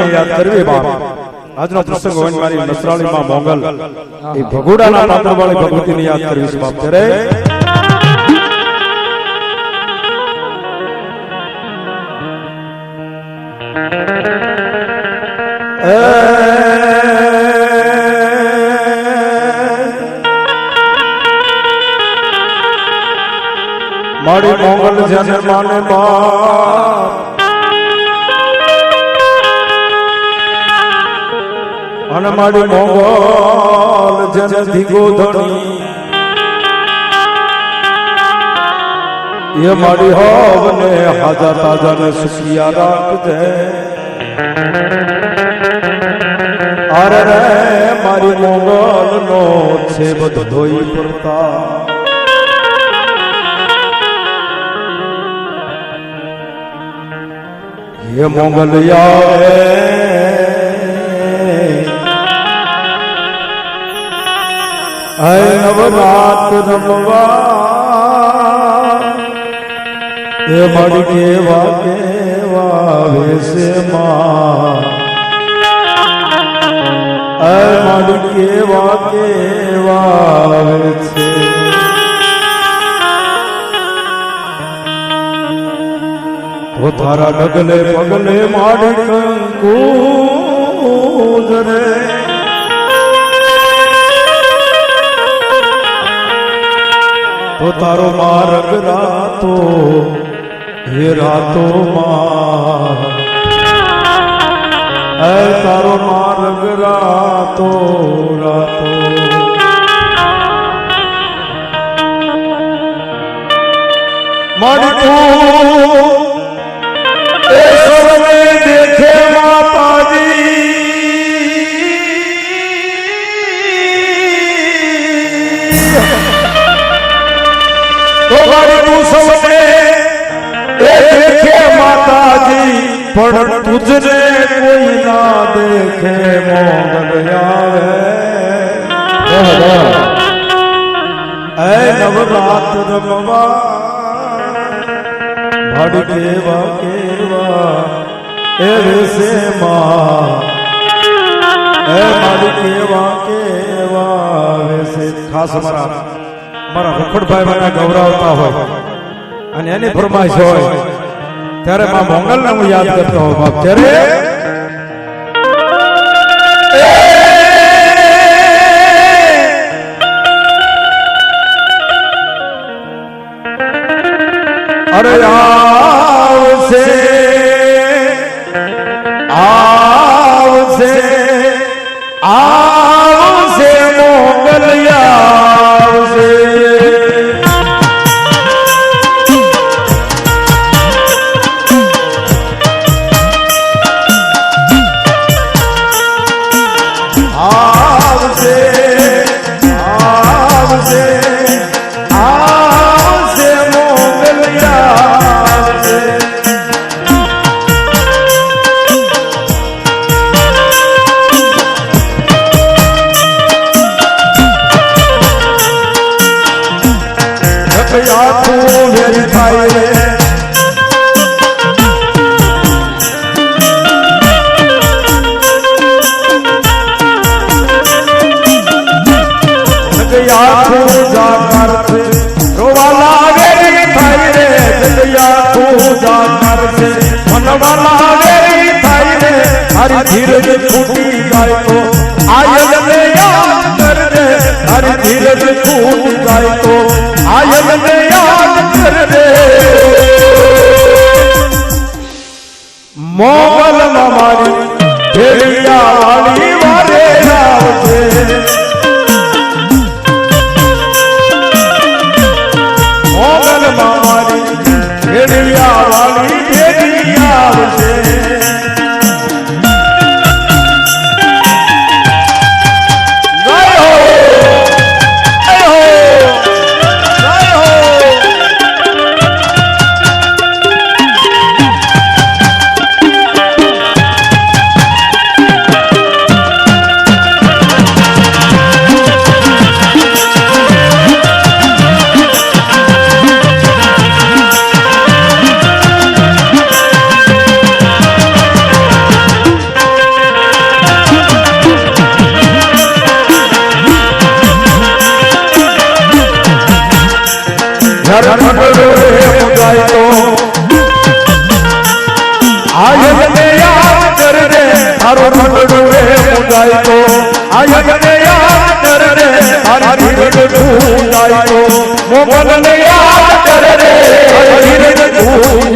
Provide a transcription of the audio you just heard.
તમને યાદ કરવી બાપ આજનો પ્રસંગ હોય મારી નસરાણી માં મોગલ એ ભગોડાના પાત્ર વાળી ભગવતીને યાદ કરવી છે બાપ ત્યારે મારી મોગલ જન માને બાપ અને મારી મોગલ જન ધીગો ધણી એ મારી હોવને હાજા તાજા ને સુખિયા રાખજે અરે રે મારી મોગલ નો છે બધો ધોઈ પડતા ये मोगल यावे आए नवरात रमवा ये मड़ी केवा वैसे माँ आए मड़ी केवा वैसे वो थारा डगले पगले माड़ी कंकूज रे तो तारो मार्ग रातो ये रातो माँ ऐ तारो मार्ग रातो रातो माड़ी तू देखे माता जी तो तू सबने देखे माता जी पर तुझने कोई ना देखे मोगल आवे ऐ नवरात रमवा भाड़ी केवा से माँ ए मारी केवा वैसे खास मारा રખડભાઈ મને ગૌરવતા હોય અને એની ફરમાઈશ હોય ત્યારે માં મોગલને હું યાદ કરતો હોઉં બાપ ત્યારે અરે આવશે આવશે આવશે મોગલ આવશે આવશે આવશે આવશે મોગલ આવશે આખું વેરીફાઈ રે આખું જાકર છે રોવાલા વેરીફાઈ રે આખું જાકર છે મનવાલા વેરીફાઈ રે હરી ધીરજ ફૂટી જાય તો આયલ ને યાદ કર દે હરી ધીરજ ફૂટી જાય તો आयल ने याद कर दे मोगल मारी भेड़िया वाली वारे आवते मोगल मारी भेड़िया वाली भेड़िया आवते જાય તો આયને યાદ કર રે હરી ધીરજ ભૂલાય તો મોગલને યાદ કર રે હરી ધીરજ ભૂલાય